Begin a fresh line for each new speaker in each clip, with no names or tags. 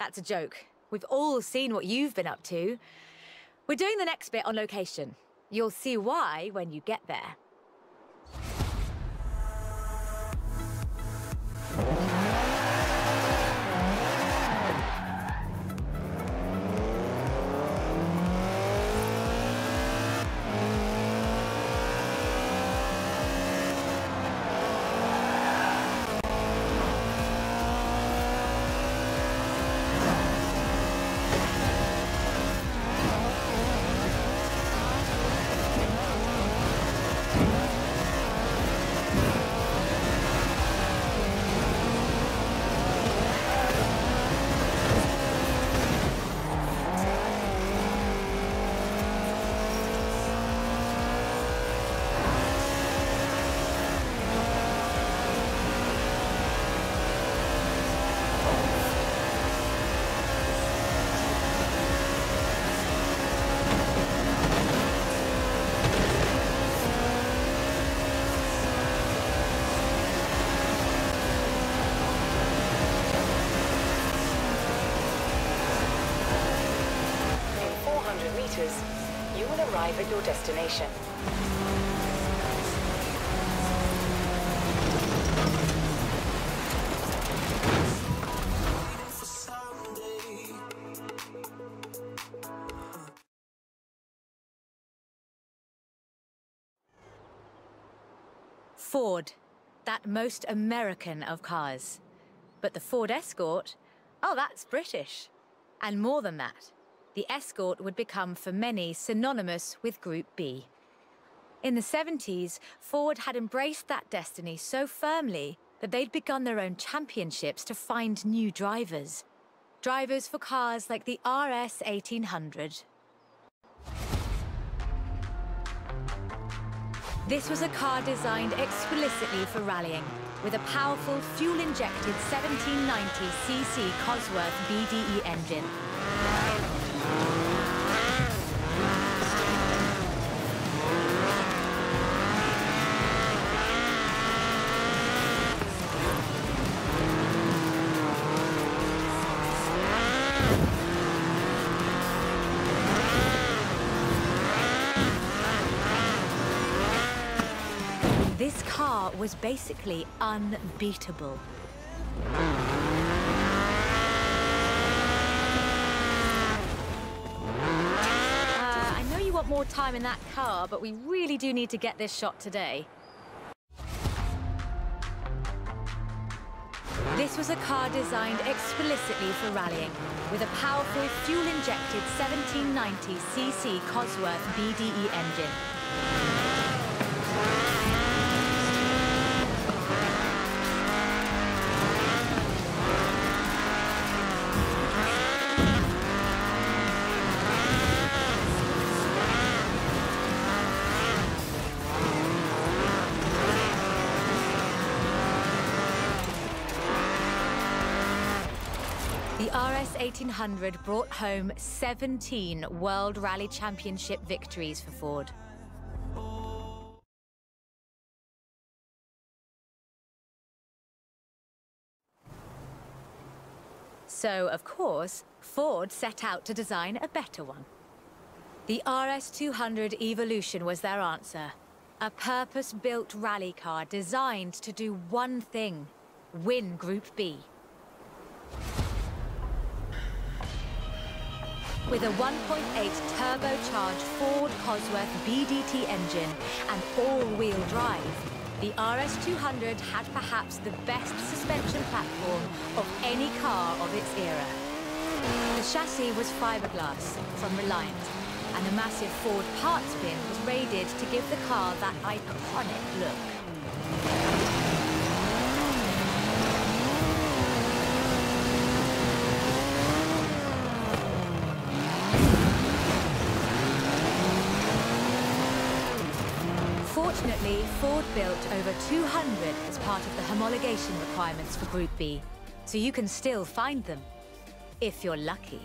That's a joke. We've all seen what you've been up to. We're doing the next bit on location. You'll see why when you get there.
You will arrive at your destination.
Ford, that most American of cars. But the Ford Escort, oh, that's British. And more than that. The Escort would become for many synonymous with Group B. In the 70s, Ford had embraced that destiny so firmly that they'd begun their own championships to find new drivers. Drivers for cars like the RS 1800. This was a car designed explicitly for rallying, with a powerful fuel-injected 1790cc Cosworth BDE engine. This car was basically unbeatable. I know you want more time in that car, but we really do need to get this shot today. This was a car designed explicitly for rallying, with a powerful fuel-injected 1790cc Cosworth BDE engine. The RS 1800 brought home 17 World Rally Championship victories for Ford. So, of course, Ford set out to design a better one. The RS 200 Evolution was their answer. A purpose-built rally car designed to do one thing: win Group B. With a 1.8 turbocharged Ford Cosworth BDT engine and all-wheel drive, the RS 200 had perhaps the best suspension platform of any car of its era. The chassis was fiberglass from Reliant, and a massive Ford parts bin was raided to give the car that iconic look. Fortunately, Ford built over 200 as part of the homologation requirements for Group B, so you can still find them, if you're lucky.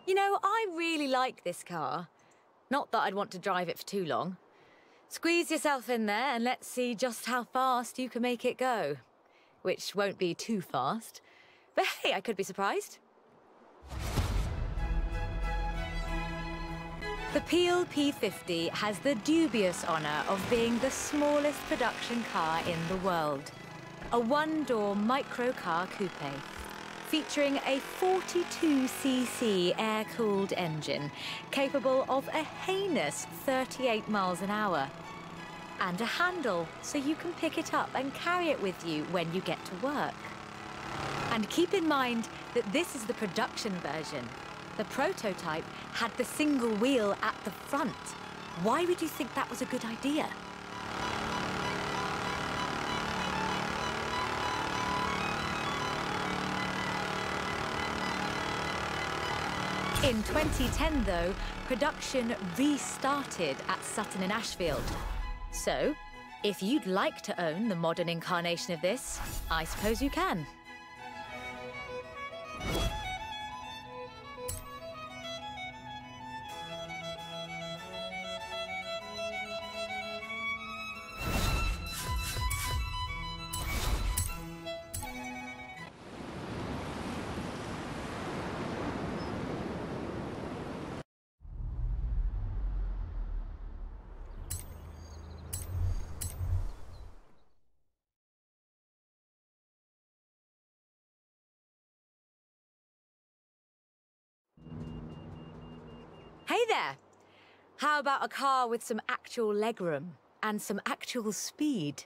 You know, I really like this car. Not that I'd want to drive it for too long. Squeeze yourself in there and let's see just how fast you can make it go. Which won't be too fast. But hey, I could be surprised. The Peel P50 has the dubious honour of being the smallest production car in the world. A one-door microcar coupe, featuring a 42cc air-cooled engine, capable of a heinous 38 miles an hour. And a handle, so you can pick it up and carry it with you when you get to work. And keep in mind that this is the production version. The prototype had the single wheel at the front. Why would you think that was a good idea? In 2010, though, production restarted at Sutton-in-Ashfield. So, if you'd like to own the modern incarnation of this, I suppose you can. Hey there! How about a car with some actual legroom and some actual speed?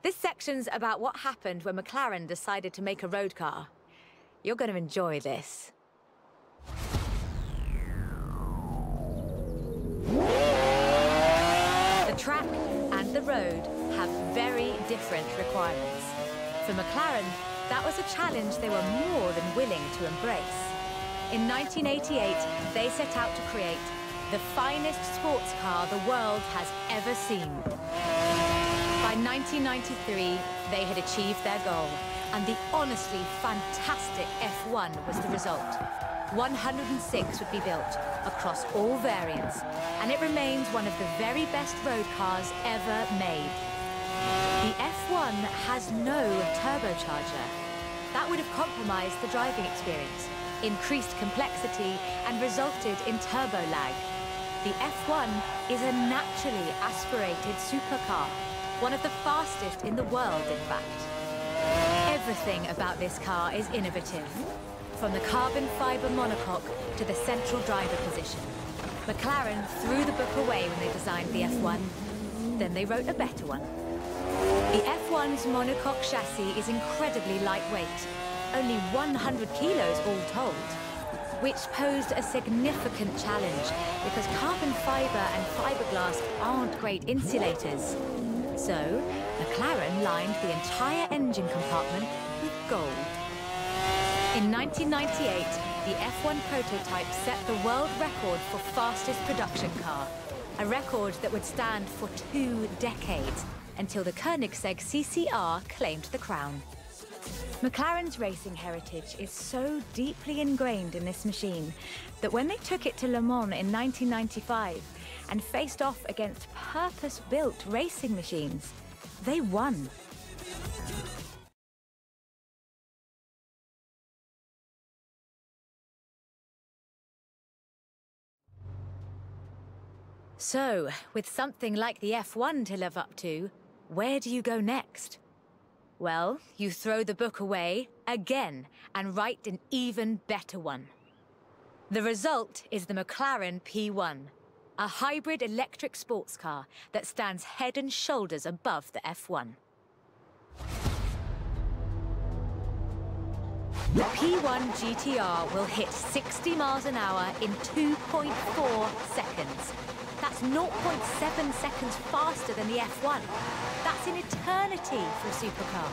This section's about what happened when McLaren decided to make a road car. You're going to enjoy this. The track and the road have very different requirements. For McLaren, that was a challenge they were more than willing to embrace. In 1988, they set out to create the finest sports car the world has ever seen. By 1993, they had achieved their goal, and the honestly fantastic F1 was the result. 106 would be built across all variants, and it remains one of the very best road cars ever made. The F1 has no turbocharger. That would have compromised the driving experience, increased complexity, and resulted in turbo lag. The F1 is a naturally aspirated supercar, one of the fastest in the world, in fact. Everything about this car is innovative, from the carbon fibre monocoque to the central driver position. McLaren threw the book away when they designed the F1. Then they wrote a better one. The F1's monocoque chassis is incredibly lightweight, only 100 kilos all told, which posed a significant challenge because carbon fibre and fiberglass aren't great insulators. So, McLaren lined the entire engine compartment with gold. In 1998, the F1 prototype set the world record for fastest production car, a record that would stand for 2 decades until the Koenigsegg CCR claimed the crown. McLaren's racing heritage is so deeply ingrained in this machine that when they took it to Le Mans in 1995 and faced off against purpose-built racing machines, they won. So, with something like the F1 to live up to, where do you go next? Well, you throw the book away again and write an even better one. The result is the McLaren P1, a hybrid electric sports car that stands head and shoulders above the F1. The P1 GTR will hit 60 miles an hour in 2.4 seconds. That's 0.7 seconds faster than the F1. That's an eternity for a supercar.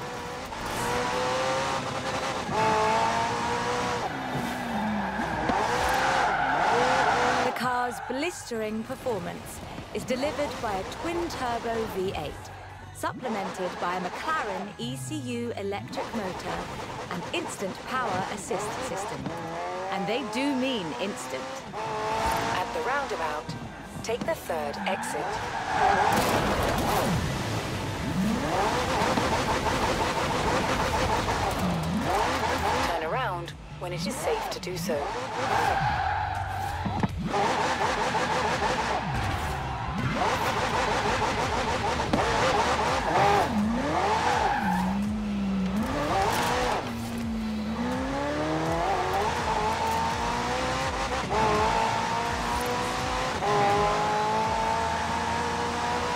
The car's blistering performance is delivered by a twin-turbo V8, supplemented by a McLaren ECU electric motor and instant power assist system. And they do mean instant.
At the roundabout, take the third exit. Turn around when it is safe to do so.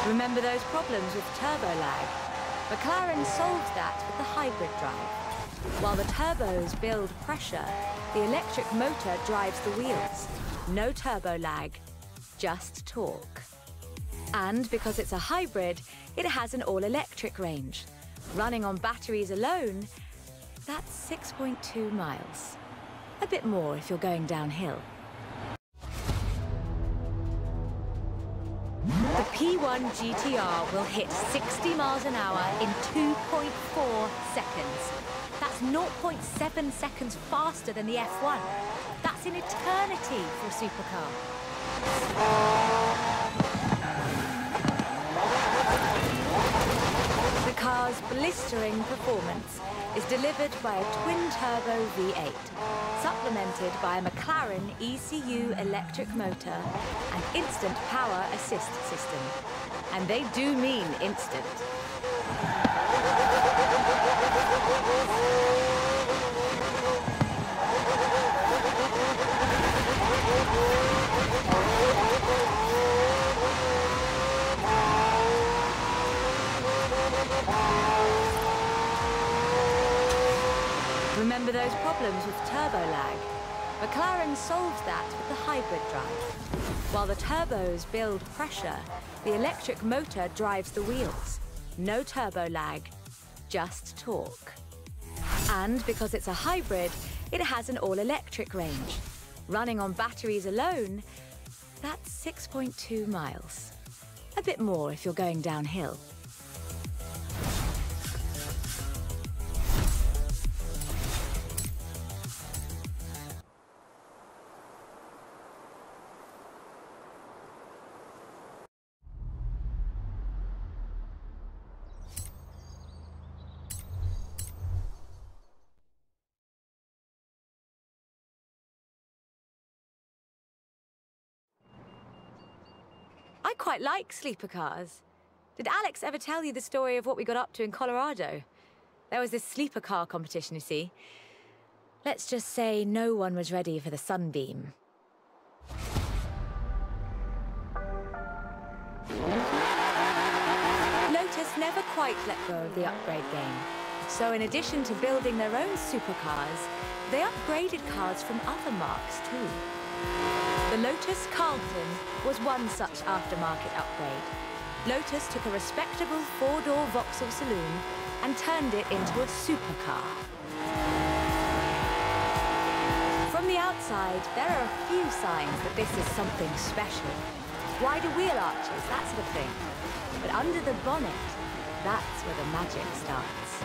Remember those problems with turbo lag? McLaren solved that with the hybrid drive. While the turbos build pressure, the electric motor drives the wheels. No turbo lag, just torque. And because it's a hybrid, it has an all-electric range. Running on batteries alone, that's 6.2 miles. A bit more if you're going downhill. The P1 GTR will hit 60 miles an hour in 2.4 seconds. That's 0.7 seconds faster than the F1. That's an eternity for a supercar. The car's blistering performance is delivered by a twin-turbo V8, supplemented by a McLaren ECU electric motor and instant power assist system. And they do mean instant. Remember those problems with turbo lag? McLaren solved that with the hybrid drive. While the turbos build pressure, the electric motor drives the wheels. No turbo lag, just torque. And because it's a hybrid, it has an all-electric range. Running on batteries alone, that's 6.2 miles. A bit more if you're going downhill. I quite like sleeper cars. Did Alex ever tell you the story of what we got up to in Colorado? There was this sleeper car competition, you see. Let's just say no one was ready for the Sunbeam. Lotus never quite let go of the upgrade game. So in addition to building their own supercars, they upgraded cars from other marques too. The Lotus Carlton was one such aftermarket upgrade. Lotus took a respectable four-door Vauxhall saloon and turned it into a supercar. From the outside, there are a few signs that this is something special. Wider wheel arches, that sort of thing. But under the bonnet, that's where the magic starts.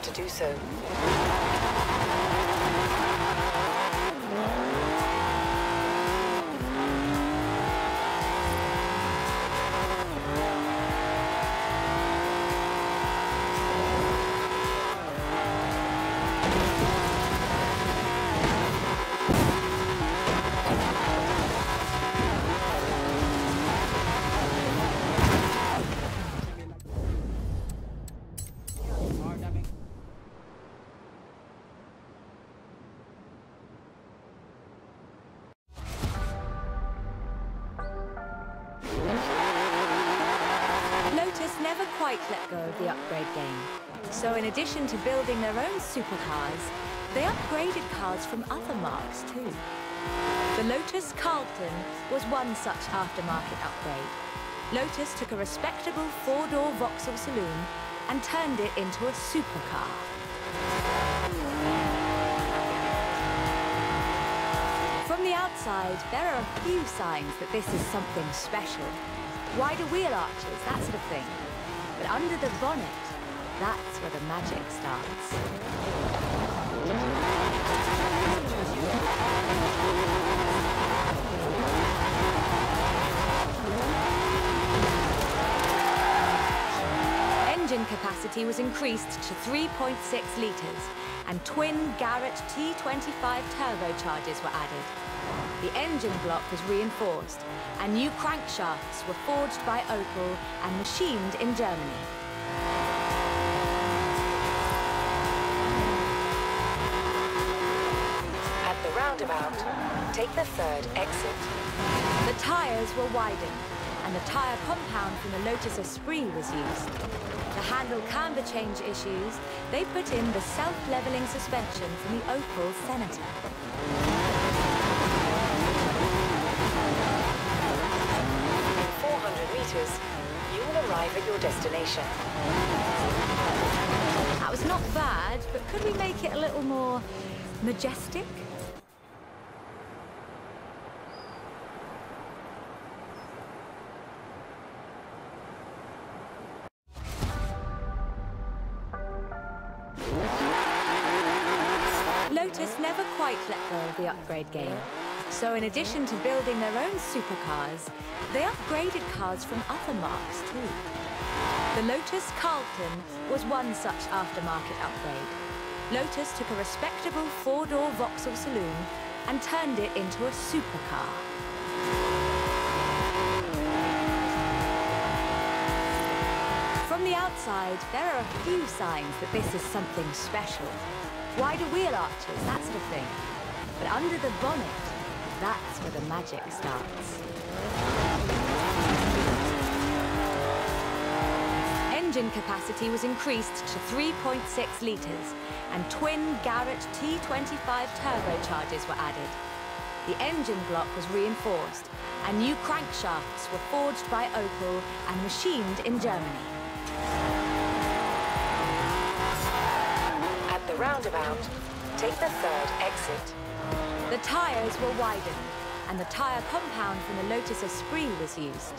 To do so. Never quite let go of the upgrade game. So in addition to building their own supercars, they upgraded cars from other marques too. The Lotus Carlton was one such aftermarket upgrade. Lotus took a respectable four-door Vauxhall saloon and turned it into a supercar. From the outside, there are a few signs that this is something special. Wider wheel arches, that sort of thing. But under the bonnet, that's where the magic starts. Engine capacity was increased to 3.6 litres, and twin Garrett T25 turbochargers were added. The engine block was reinforced, and new crankshafts were forged by Opel and machined in Germany.
At the roundabout, take the third exit.
The tyres were widened, and the tyre compound from the Lotus Esprit was used. To handle camber change issues, they put in the self-leveling suspension from the Opel Senator.
In 400 meters, you will arrive at your destination.
That was not bad, but could we make it a little more majestic? Lotus never quite let go of the upgrade game. So in addition to building their own supercars, they upgraded cars from other marques too. The Lotus Carlton was one such aftermarket upgrade. Lotus took a respectable four-door Vauxhall saloon and turned it into a supercar. From the outside, there are a few signs that this is something special. Wider wheel arches, that sort of thing. But under the bonnet, that's where the magic starts. Engine capacity was increased to 3.6 litres, and twin Garrett T25 turbochargers were added. The engine block was reinforced, and new crankshafts were forged by Opel and machined in Germany.
At the roundabout, take the third exit.
The tyres were widened, and the tyre compound from the Lotus Esprit was used.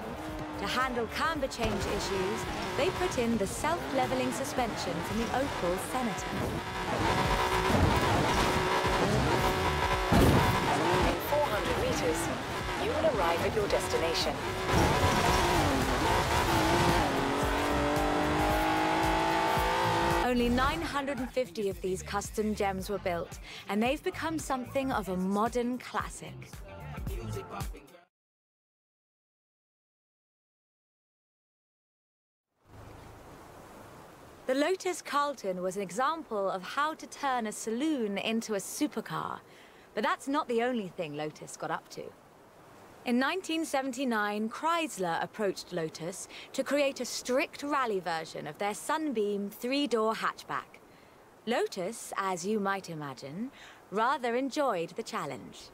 To handle camber change issues, they put in the self-leveling suspension from the Opel Senator.
In 400 meters, you will arrive at your destination.
Only 950 of these custom gems were built, and they've become something of a modern classic. The Lotus Carlton was an example of how to turn a saloon into a supercar, but that's not the only thing Lotus got up to. In 1979, Chrysler approached Lotus to create a strict rally version of their Sunbeam three-door hatchback. Lotus, as you might imagine, rather enjoyed the challenge.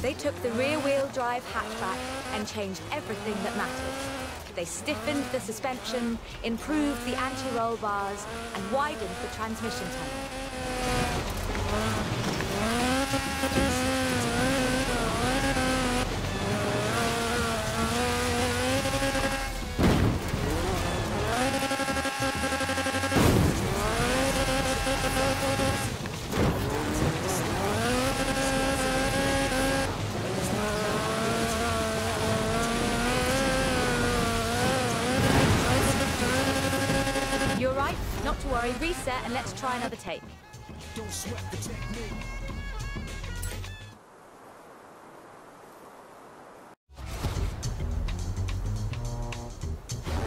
They took the rear-wheel drive hatchback and changed everything that mattered. They stiffened the suspension, improved the anti-roll bars, and widened the transmission tunnel. You're right, not to worry, reset and let's try another take. Don't sweat the technique.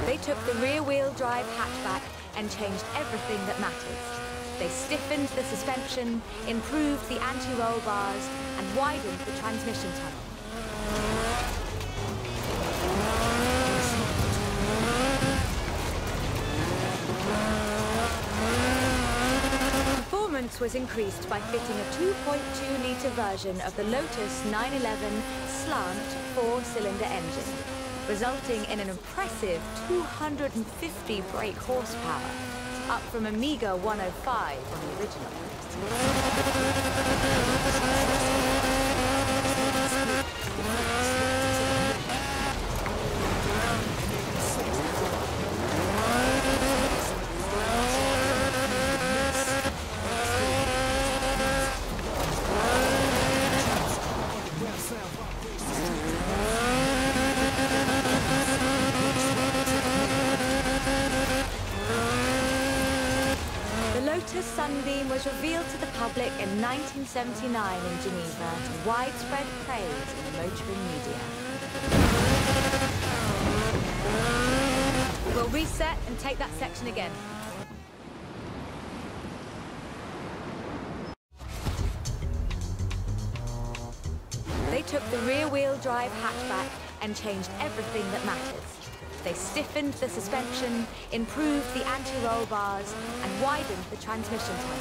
They took the rear-wheel drive hatchback and changed everything that matters. They stiffened the suspension, improved the anti-roll bars, and widened the transmission tunnel. Performance was increased by fitting a 2.2-litre version of the Lotus 911 slant four-cylinder engine. resulting in an impressive 250 brake horsepower, up from a meager 105 on the original.
The Lotus Sunbeam was revealed to the public in 1979 in Geneva to widespread praise in the motoring media. We'll reset and take that section again. They took the rear-wheel drive hatchback and changed everything that matters. They stiffened the suspension, improved the anti-roll bars, and widened the transmission tunnel.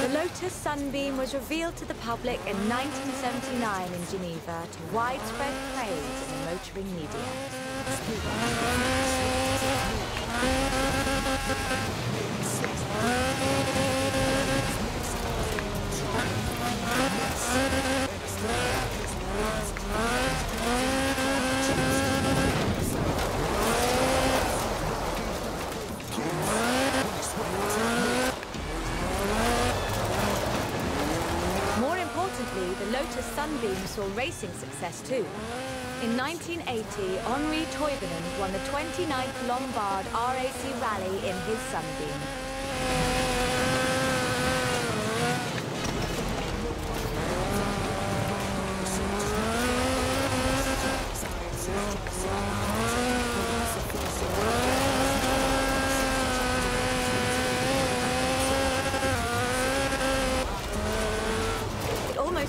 The Lotus Sunbeam was revealed to the public in 1979 in Geneva to widespread praise in the motoring media. The Lotus Sunbeam saw racing success too. In 1980, Henri Toivonen won the 29th Lombard RAC Rally in his Sunbeam.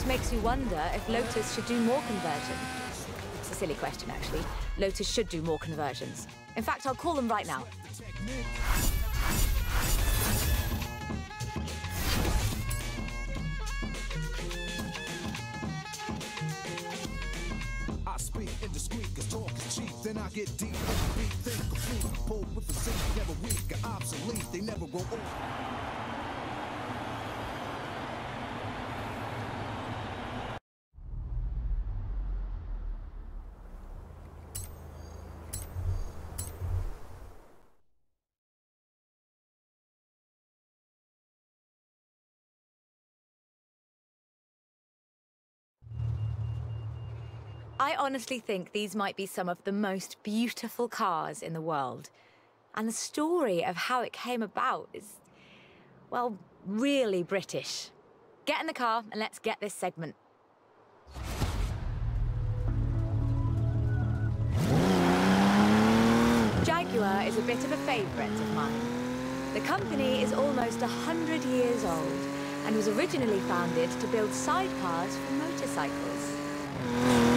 Makes you wonder if Lotus should do more conversions. It's a silly question, actually. Lotus should do more conversions. In fact, I'll call them right now.
I speak indiscreet, cause talk is cheap. Then I get deep, beat, think complete. Pull with the zinc, never weak or obsolete. They never grow old.
I honestly think these might be some of the most beautiful cars in the world. And the story of how it came about is, well, really British. Get in the car and let's get this segment. Jaguar is a bit of a favourite of mine. The company is almost 100 years old and was originally founded to build sidecars for motorcycles.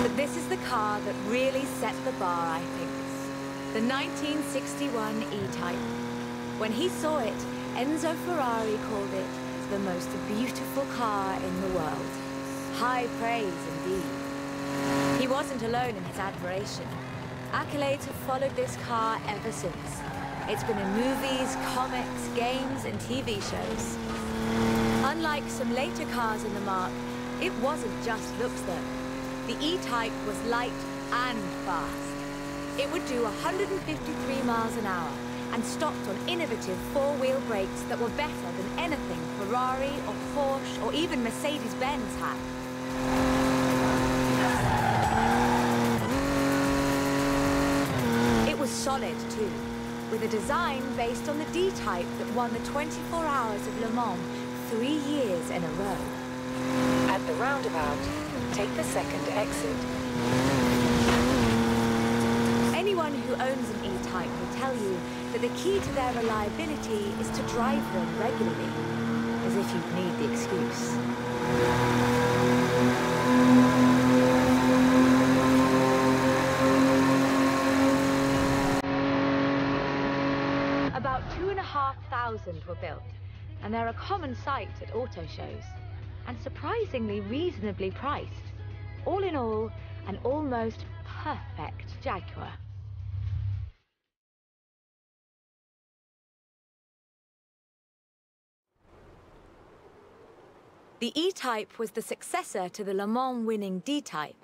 But this is the car that really set the bar, I think. The 1961 E-Type. When he saw it, Enzo Ferrari called it the most beautiful car in the world. High praise indeed. He wasn't alone in his admiration. Accolades have followed this car ever since. It's been in movies, comics, games, and TV shows. Unlike some later cars in the marque, it wasn't just looks though. The E-Type was light and fast. It would do 153 miles an hour and stopped on innovative four-wheel brakes that were better than anything Ferrari or Porsche or even Mercedes-Benz had. It was solid too, with a design based on the D-Type that won the 24 Hours of Le Mans 3 years in a row.
At the roundabout, take the second exit.
Anyone who owns an E-Type will tell you that the key to their reliability is to drive them regularly, as if you'd need the excuse. were built, and they're a common sight at auto shows, and surprisingly reasonably priced. All in all, an almost perfect Jaguar. The E-Type was the successor to the Le Mans winning D-Type.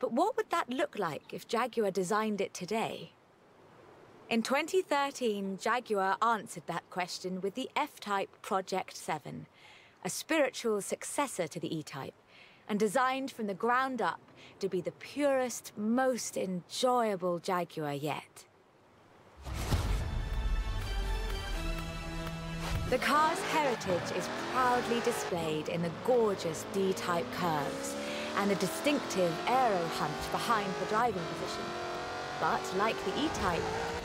But what would that look like if Jaguar designed it today? In 2013, Jaguar answered that question with the F-Type Project 7, a spiritual successor to the E-Type, and designed from the ground up to be the purest, most enjoyable Jaguar yet. The car's heritage is proudly displayed in the gorgeous D-Type curves and the distinctive aero hunt behind the driving position. But like the E-Type,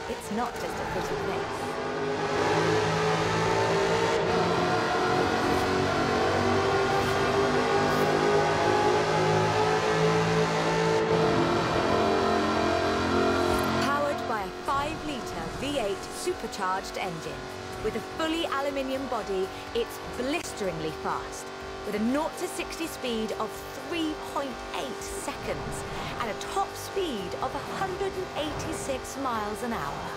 it's not just a pretty face. Powered by a 5-litre V8 supercharged engine, with a fully aluminium body, it's blisteringly fast, with a 0 to 60 speed of 3.8 seconds and a top speed of 186 miles an hour.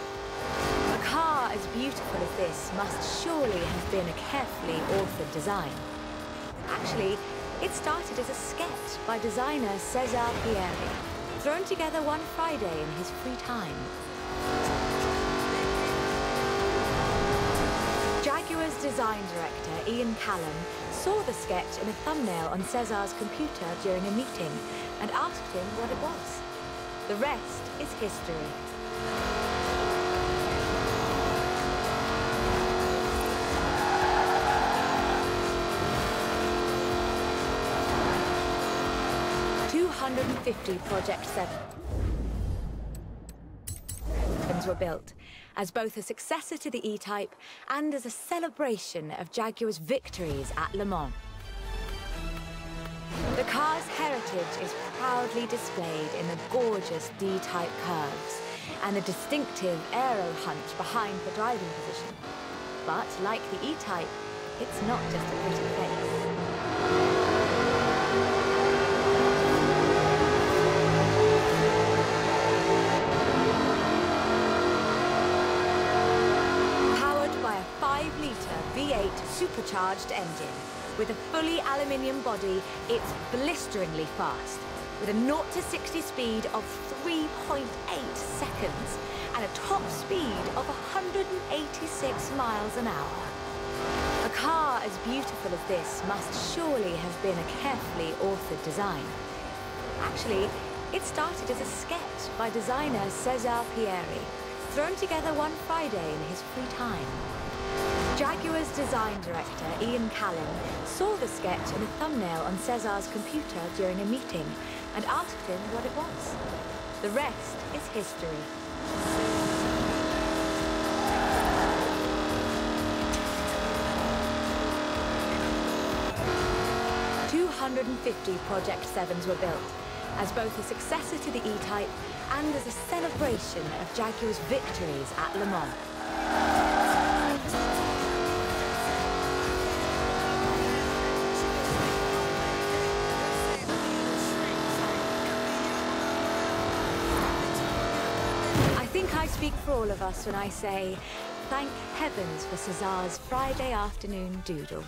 A car as beautiful as this must surely have been a carefully authored design. Actually, it started as a sketch by designer Cesar Pieri, thrown together one Friday in his free time. Jaguar's design director, Ian Callum, saw the sketch in a thumbnail on Cesar's computer during a meeting and asked him what it was. The rest is history. Project 7 were built as both a successor to the E-Type and as a celebration of Jaguar's victories at Le Mans. The car's heritage is proudly displayed in the gorgeous D-Type curves and the distinctive aero hunt behind the driving position. But like the E-Type, it's not just a pretty face. V8 supercharged engine. With a fully aluminium body, it's blisteringly fast, with a 0 to 60 speed of 3.8 seconds and a top speed of 186 miles an hour. A car as beautiful as this must surely have been a carefully authored design. Actually, it started as a sketch by designer Cesar Pieri, thrown together one Friday in his free time. Jaguar's design director, Ian Callum, saw the sketch in a thumbnail on Cesar's computer during a meeting and asked him what it was. The rest is history. Project 7s were built, as both a successor to the E-Type and as a celebration of Jaguar's victories at Le Mans. I think I speak for all of us when I say, thank heavens for Cesar's Friday afternoon doodle.